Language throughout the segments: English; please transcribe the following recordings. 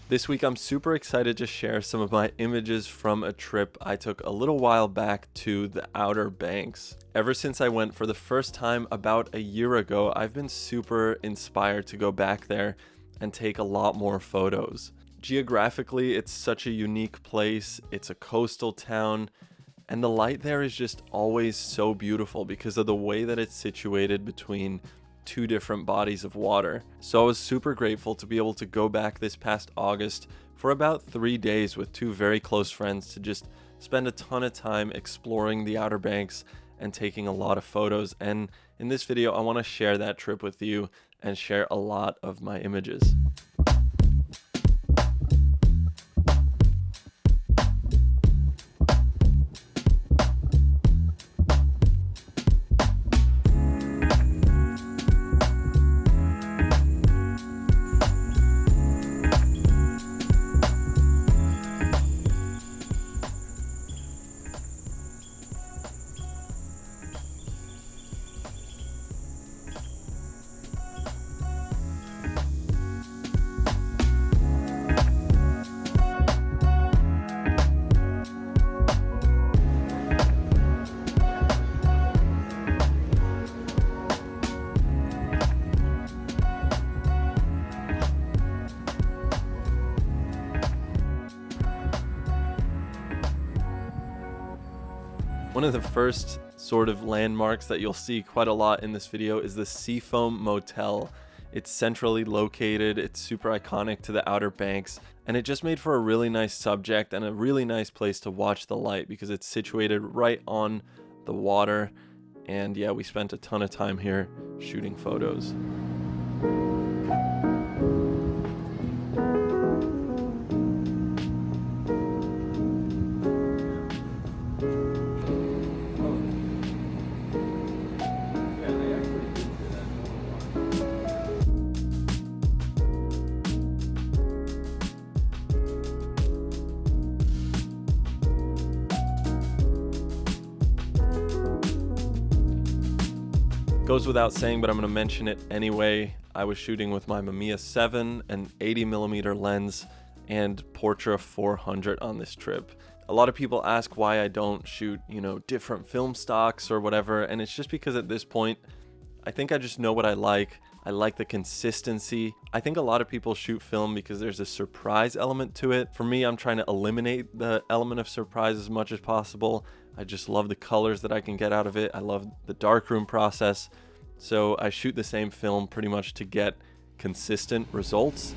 This week I'm super excited to share some of my images from a trip I took a little while back to the Outer Banks. Ever since I went for the first time about a year ago, I've been super inspired to go back there and take a lot more photos. Geographically, it's such a unique place. It's a coastal town, and the light there is just always so beautiful because of the way that it's situated between two different bodies of water. So I was super grateful to be able to go back this past August for about 3 days with two very close friends to just spend a ton of time exploring the Outer Banks and taking a lot of photos. And in this video, I want to share that trip with you and share a lot of my images. One of the first sort of landmarks that you'll see quite a lot in this video is the Foam Motel. It's centrally located, it's super iconic to the Outer Banks, and it just made for a really nice subject and a really nice place to watch the light because it's situated right on the water. And yeah, we spent a ton of time here shooting photos. Goes without saying, but I'm going to mention it anyway. I was shooting with my Mamiya 7, an 80mm lens, and Portra 400 on this trip. A lot of people ask why I don't shoot, different film stocks or whatever, and it's just because at this point, I think I just know what I like. I like the consistency. I think a lot of people shoot film because there's a surprise element to it. For me, I'm trying to eliminate the element of surprise as much as possible. I just love the colors that I can get out of it. I love the darkroom process. So I shoot the same film pretty much to get consistent results.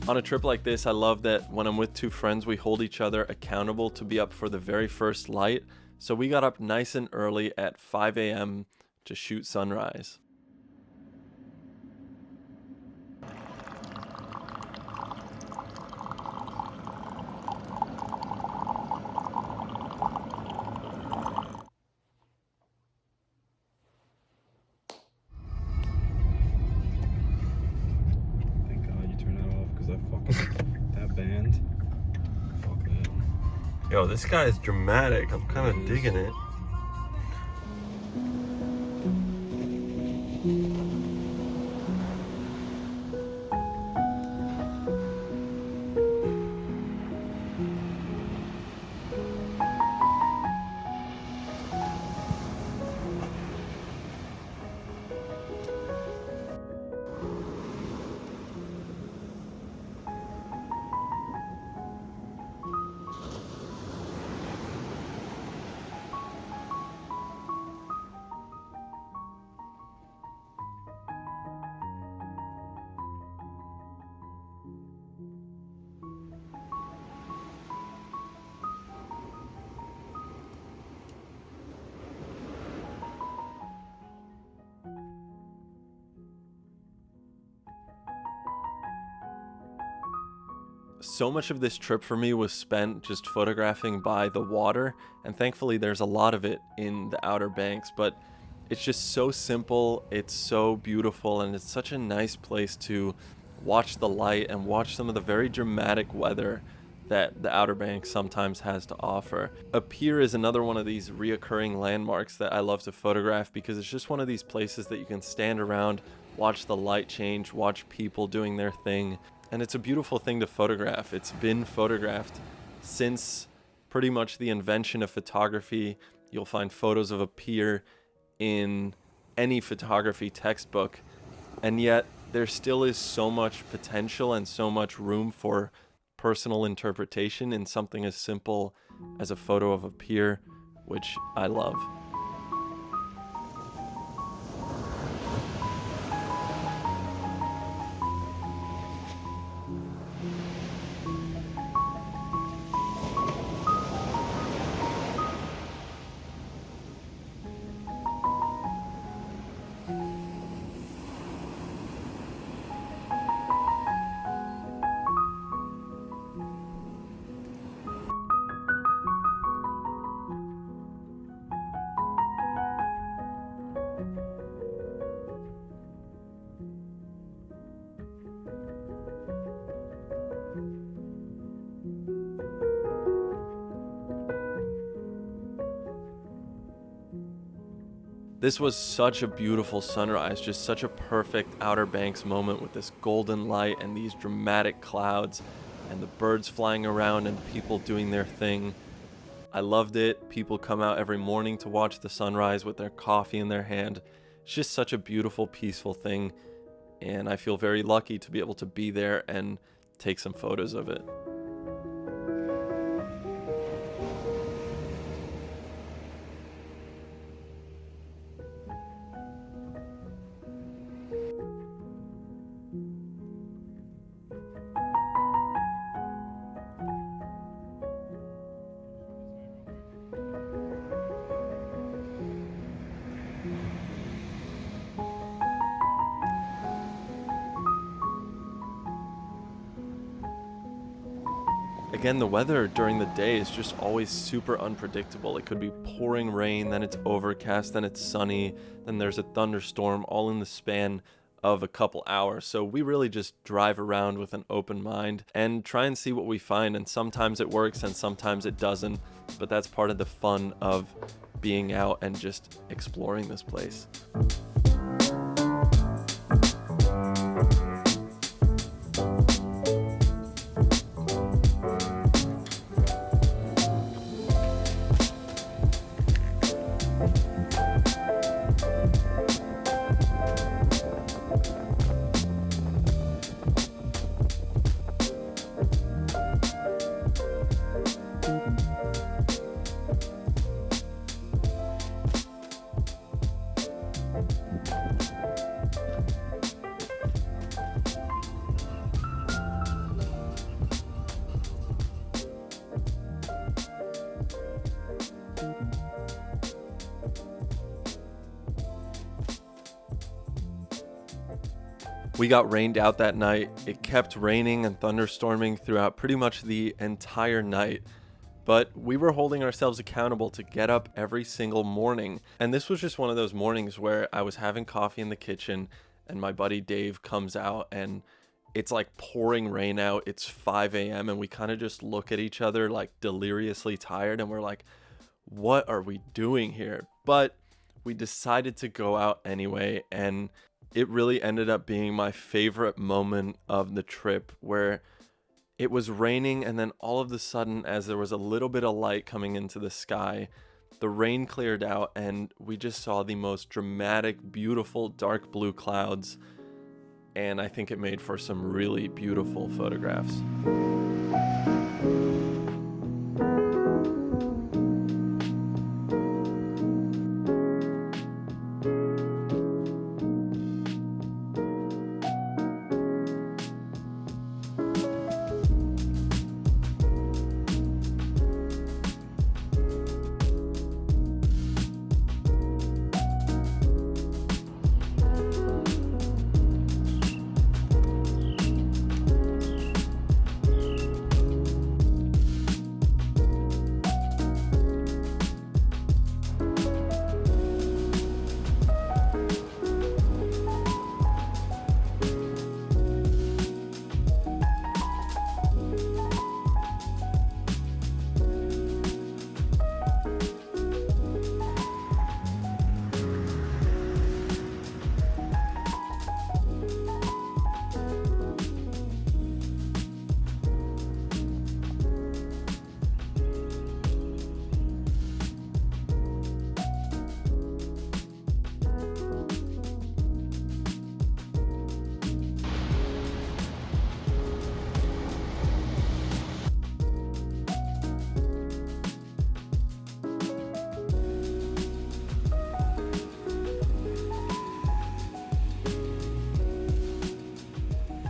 On a trip like this, I love that when I'm with two friends, we hold each other accountable to be up for the very first light. So we got up nice and early at 5 a.m. to shoot sunrise. That band. Fuck that. Yo, this guy is dramatic. I'm kind of digging it. So much of this trip for me was spent just photographing by the water, and thankfully there's a lot of it in the Outer Banks, but it's just so simple, it's so beautiful, and it's such a nice place to watch the light and watch some of the very dramatic weather that the Outer Banks sometimes has to offer. A pier is another one of these reoccurring landmarks that I love to photograph because it's just one of these places that you can stand around, watch the light change, watch people doing their thing, and it's a beautiful thing to photograph. It's been photographed since pretty much the invention of photography. You'll find photos of a pier in any photography textbook, and yet there still is so much potential and so much room for personal interpretation in something as simple as a photo of a pier, which I love. This was such a beautiful sunrise, just such a perfect Outer Banks moment with this golden light and these dramatic clouds and the birds flying around and people doing their thing. I loved it. People come out every morning to watch the sunrise with their coffee in their hand. It's just such a beautiful, peaceful thing, and I feel very lucky to be able to be there and take some photos of it. Again, the weather during the day is just always super unpredictable. It could be pouring rain, then it's overcast, then it's sunny, then there's a thunderstorm, all in the span of a couple hours. So we really just drive around with an open mind and try and see what we find. And sometimes it works and sometimes it doesn't. But that's part of the fun of being out and just exploring this place. We got rained out that night. It kept raining and thunderstorming throughout pretty much the entire night. But we were holding ourselves accountable to get up every single morning. And this was just one of those mornings where I was having coffee in the kitchen and my buddy Dave comes out and it's like pouring rain out. It's 5 a.m. and we kind of just look at each other like deliriously tired and we're like, what are we doing here? But we decided to go out anyway, and it really ended up being my favorite moment of the trip, where it was raining and then all of a sudden, as there was a little bit of light coming into the sky, the rain cleared out and we just saw the most dramatic, beautiful dark blue clouds, and I think it made for some really beautiful photographs.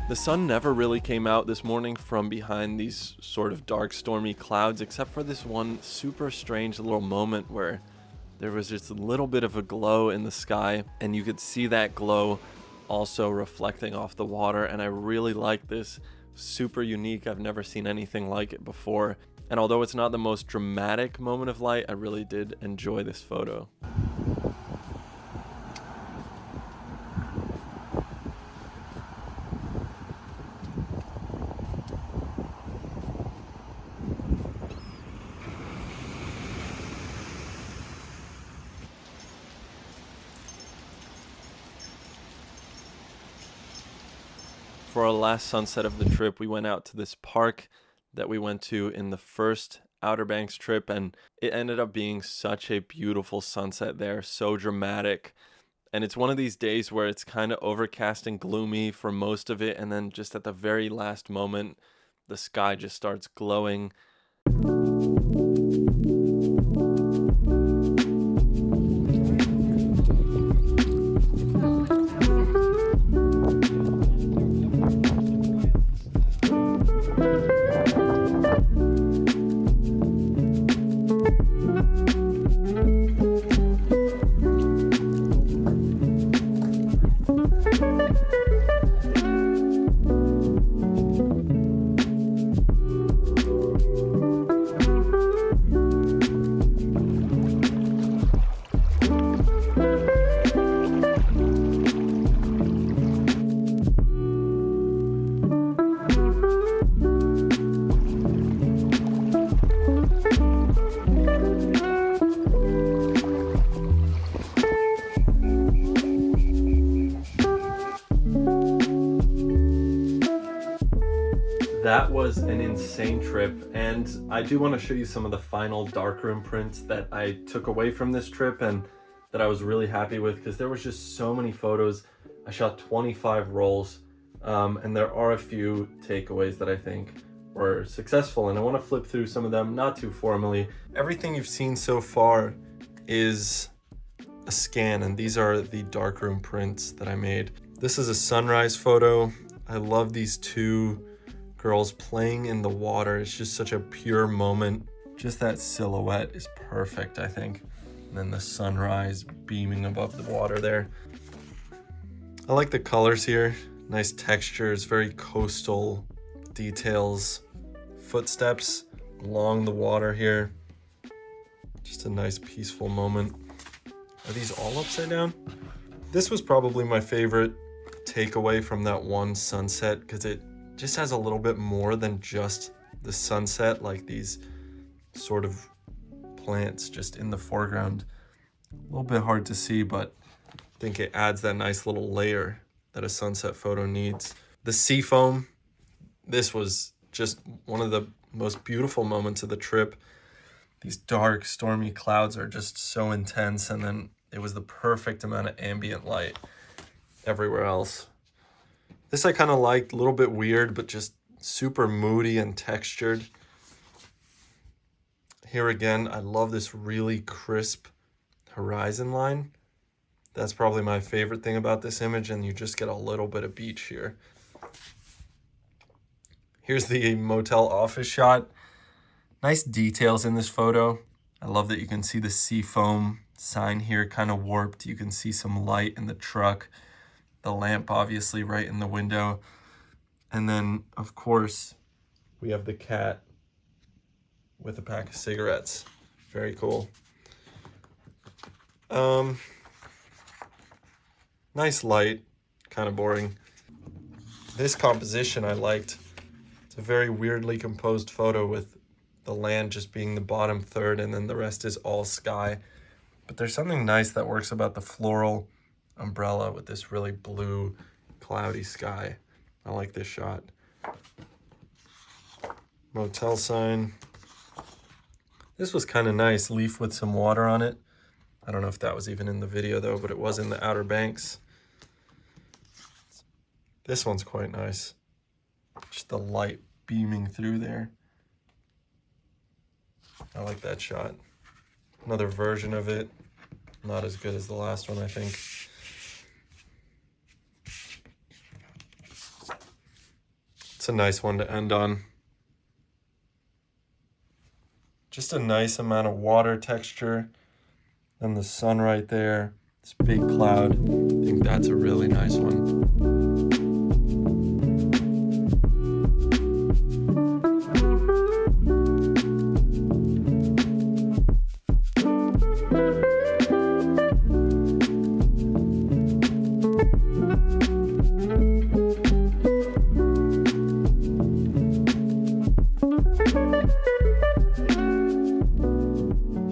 The sun never really came out this morning from behind these sort of dark, stormy clouds, except for this one super strange little moment where there was just a little bit of a glow in the sky, and you could see that glow also reflecting off the water, and I really like this. Super unique. I've never seen anything like it before. And although it's not the most dramatic moment of light, I really did enjoy this photo. For our last sunset of the trip, we went out to this park that we went to in the first Outer Banks trip, and it ended up being such a beautiful sunset there, so dramatic. And it's one of these days where it's kind of overcast and gloomy for most of it, and then just at the very last moment, the sky just starts glowing. That was an insane trip, and I do want to show you some of the final darkroom prints that I took away from this trip and that I was really happy with, because there was just so many photos. I shot 25 rolls, and there are a few takeaways that I think were successful, and I want to flip through some of them, not too formally. Everything you've seen so far is a scan, and these are the darkroom prints that I made. This is a sunrise photo. I love these two girls playing in the water. It's just such a pure moment. Just that silhouette is perfect, I think. And then the sunrise beaming above the water there. I like the colors here. Nice textures, very coastal details. Footsteps along the water here. Just a nice peaceful moment. Are these all upside down? This was probably my favorite takeaway from that one sunset, because it just has a little bit more than just the sunset, like these sort of plants just in the foreground. A little bit hard to see, but I think it adds that nice little layer that a sunset photo needs. The sea foam, this was just one of the most beautiful moments of the trip. These dark, stormy clouds are just so intense, and then it was the perfect amount of ambient light everywhere else. This I kind of liked, a little bit weird, but just super moody and textured. Here again, I love this really crisp horizon line. That's probably my favorite thing about this image, and you just get a little bit of beach here. Here's the motel office shot. Nice details in this photo. I love that you can see the sea foam sign here kind of warped. You can see some light in the truck. The lamp obviously right in the window. And then, of course, we have the cat with a pack of cigarettes. Very cool. Nice light, kind of boring. This composition I liked. It's a very weirdly composed photo with the land just being the bottom third, and then the rest is all sky. But there's something nice that works about the floral umbrella with this really blue, cloudy sky. I like this shot. Motel sign. This was kind of nice, leaf with some water on it. I don't know if that was even in the video though, but it was in the Outer Banks. This one's quite nice. Just the light beaming through there. I like that shot. Another version of it. Not as good as the last one, I think. It's a nice one to end on. Just a nice amount of water texture. And the sun right there. This big cloud. I think that's a really nice one.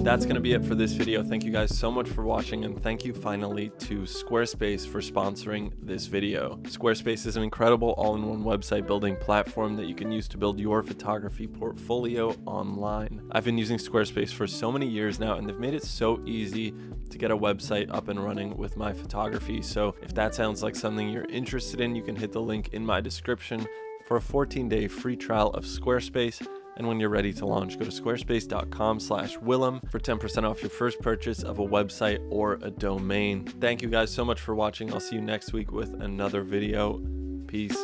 That's going to be it for this video. Thank you guys so much for watching, and thank you finally to Squarespace for sponsoring this video. Squarespace is an incredible all-in-one website building platform that you can use to build your photography portfolio online. I've been using Squarespace for so many years now, and they've made it so easy to get a website up and running with my photography. So if that sounds like something you're interested in, you can hit the link in my description for a 14-day free trial of Squarespace. And when you're ready to launch, go to squarespace.com/Willem for 10% off your first purchase of a website or a domain. Thank you guys so much for watching. I'll see you next week with another video. Peace.